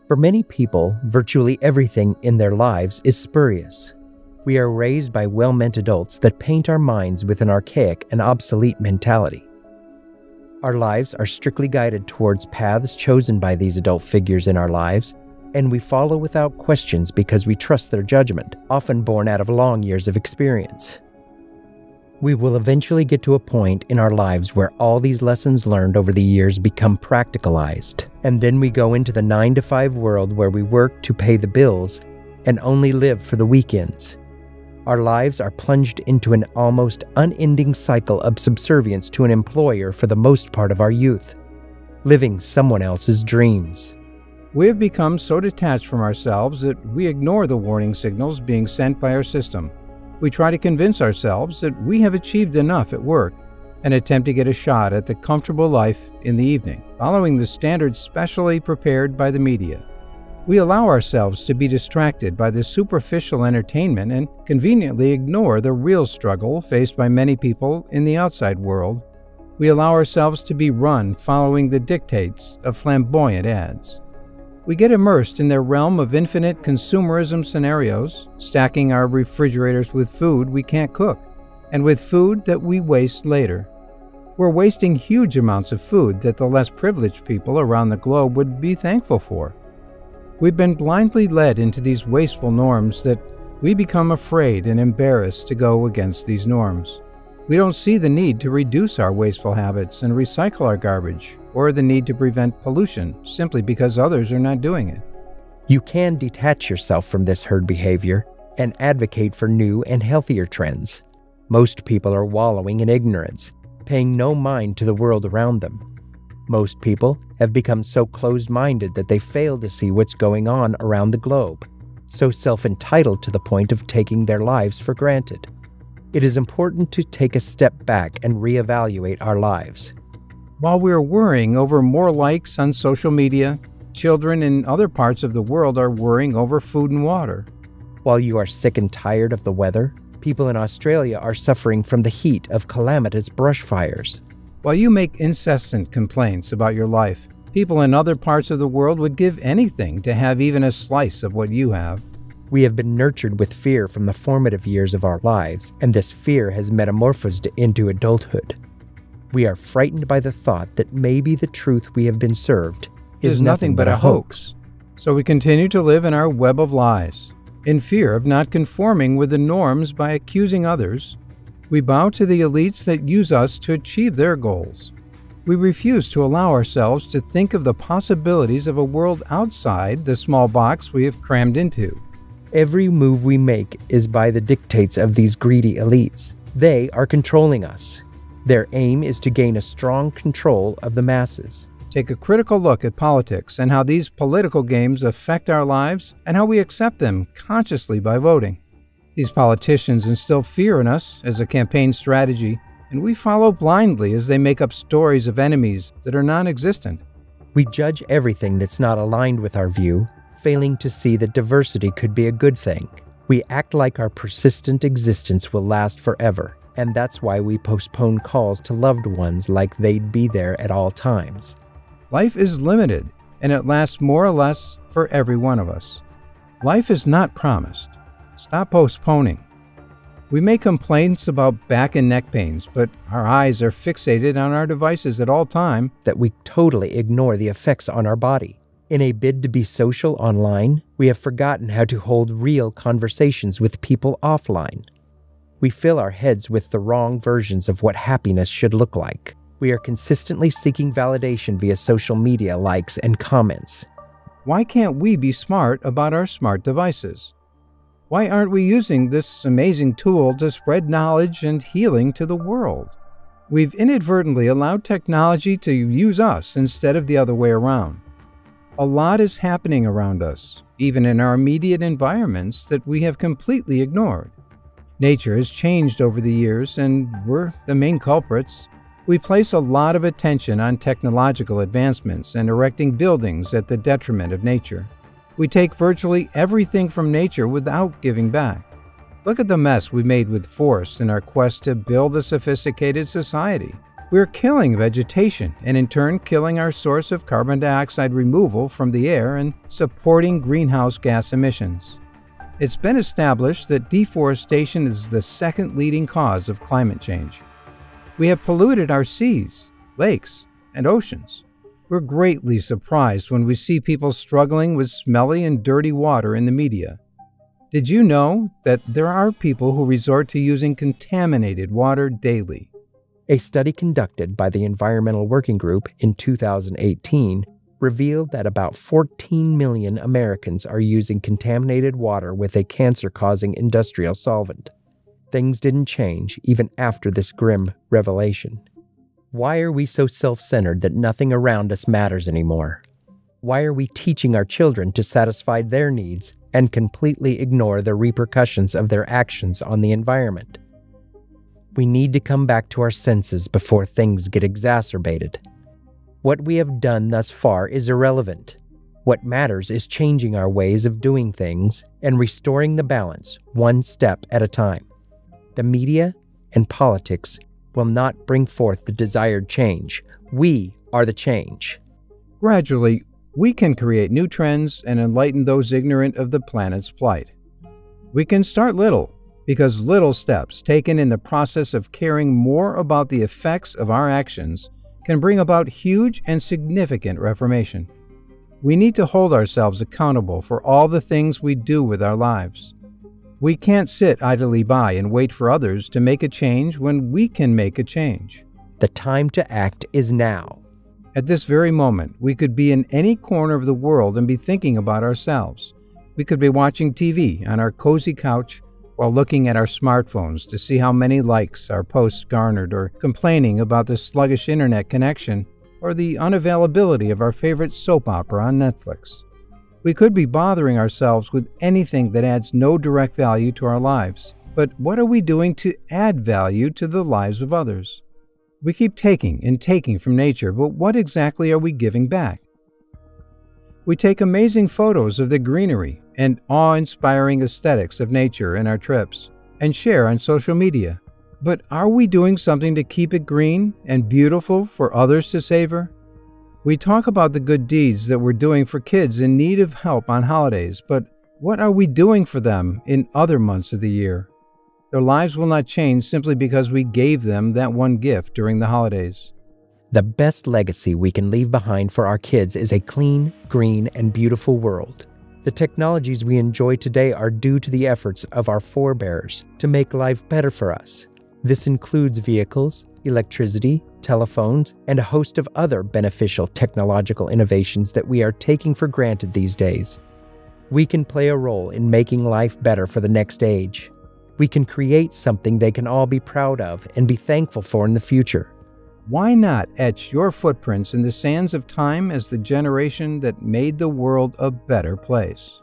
For many people, virtually everything in their lives is spurious. We are raised by well-meant adults that paint our minds with an archaic and obsolete mentality. Our lives are strictly guided towards paths chosen by these adult figures in our lives, and we follow without questions because we trust their judgment, often born out of long years of experience. We will eventually get to a point in our lives where all these lessons learned over the years become practicalized, and then we go into the 9-to-5 world where we work to pay the bills and only live for the weekends. Our lives are plunged into an almost unending cycle of subservience to an employer for the most part of our youth, living someone else's dreams. We have become so detached from ourselves that we ignore the warning signals being sent by our system. We try to convince ourselves that we have achieved enough at work and attempt to get a shot at the comfortable life in the evening, following the standards specially prepared by the media. We allow ourselves to be distracted by the superficial entertainment and conveniently ignore the real struggle faced by many people in the outside world. We allow ourselves to be run following the dictates of flamboyant ads. We get immersed in their realm of infinite consumerism scenarios, stacking our refrigerators with food we can't cook, and with food that we waste later. We're wasting huge amounts of food that the less privileged people around the globe would be thankful for. We've been blindly led into these wasteful norms that we become afraid and embarrassed to go against these norms. We don't see the need to reduce our wasteful habits and recycle our garbage, or the need to prevent pollution simply because others are not doing it. You can detach yourself from this herd behavior and advocate for new and healthier trends. Most people are wallowing in ignorance, paying no mind to the world around them. Most people have become so closed-minded that they fail to see what's going on around the globe, so self-entitled to the point of taking their lives for granted. It is important to take a step back and reevaluate our lives. While we are worrying over more likes on social media, children in other parts of the world are worrying over food and water. While you are sick and tired of the weather, people in Australia are suffering from the heat of calamitous brush fires. While you make incessant complaints about your life, people in other parts of the world would give anything to have even a slice of what you have. We have been nurtured with fear from the formative years of our lives, and this fear has metamorphosed into adulthood. We are frightened by the thought that maybe the truth we have been served is nothing but a hoax. So we continue to live in our web of lies. In fear of not conforming with the norms by accusing others, we bow to the elites that use us to achieve their goals. We refuse to allow ourselves to think of the possibilities of a world outside the small box we have crammed into. Every move we make is by the dictates of these greedy elites. They are controlling us. Their aim is to gain a strong control of the masses. Take a critical look at politics and how these political games affect our lives and how we accept them consciously by voting. These politicians instill fear in us as a campaign strategy, and we follow blindly as they make up stories of enemies that are non-existent. We judge everything that's not aligned with our view, failing to see that diversity could be a good thing. We act like our persistent existence will last forever, and that's why we postpone calls to loved ones like they'd be there at all times. Life is limited, and it lasts more or less for every one of us. Life is not promised. Stop postponing. We make complaints about back and neck pains, but our eyes are fixated on our devices at all time that we totally ignore the effects on our body. In a bid to be social online, we have forgotten how to hold real conversations with people offline. We fill our heads with the wrong versions of what happiness should look like. We are consistently seeking validation via social media likes and comments. Why can't we be smart about our smart devices? Why aren't we using this amazing tool to spread knowledge and healing to the world? We've inadvertently allowed technology to use us instead of the other way around. A lot is happening around us, even in our immediate environments, that we have completely ignored. Nature has changed over the years, and we're the main culprits. We place a lot of attention on technological advancements and erecting buildings at the detriment of nature. We take virtually everything from nature without giving back. Look at the mess we made with force in our quest to build a sophisticated society. We're killing vegetation and in turn killing our source of carbon dioxide removal from the air and supporting greenhouse gas emissions. It's been established that deforestation is the second leading cause of climate change. We have polluted our seas, lakes, and oceans. We're greatly surprised when we see people struggling with smelly and dirty water in the media. Did you know that there are people who resort to using contaminated water daily? A study conducted by the Environmental Working Group in 2018 revealed that about 14 million Americans are using contaminated water with a cancer-causing industrial solvent. Things didn't change even after this grim revelation. Why are we so self-centered that nothing around us matters anymore? Why are we teaching our children to satisfy their needs and completely ignore the repercussions of their actions on the environment? We need to come back to our senses before things get exacerbated. What we have done thus far is irrelevant. What matters is changing our ways of doing things and restoring the balance one step at a time. The media and politics will not bring forth the desired change. We are the change. Gradually, we can create new trends and enlighten those ignorant of the planet's plight. We can start little, because little steps taken in the process of caring more about the effects of our actions can bring about huge and significant reformation. We need to hold ourselves accountable for all the things we do with our lives. We can't sit idly by and wait for others to make a change when we can make a change. The time to act is now. At this very moment, we could be in any corner of the world and be thinking about ourselves. We could be watching TV on our cozy couch while looking at our smartphones to see how many likes our posts garnered, or complaining about the sluggish internet connection or the unavailability of our favorite soap opera on Netflix. We could be bothering ourselves with anything that adds no direct value to our lives. But what are we doing to add value to the lives of others? We keep taking and taking from nature, but what exactly are we giving back? We take amazing photos of the greenery and awe-inspiring aesthetics of nature in our trips and share on social media. But are we doing something to keep it green and beautiful for others to savor? We talk about the good deeds that we're doing for kids in need of help on holidays, but what are we doing for them in other months of the year? Their lives will not change simply because we gave them that one gift during the holidays. The best legacy we can leave behind for our kids is a clean, green, and beautiful world. The technologies we enjoy today are due to the efforts of our forebears to make life better for us. This includes vehicles, electricity, telephones, and a host of other beneficial technological innovations that we are taking for granted these days. We can play a role in making life better for the next age. We can create something they can all be proud of and be thankful for in the future. Why not etch your footprints in the sands of time as the generation that made the world a better place?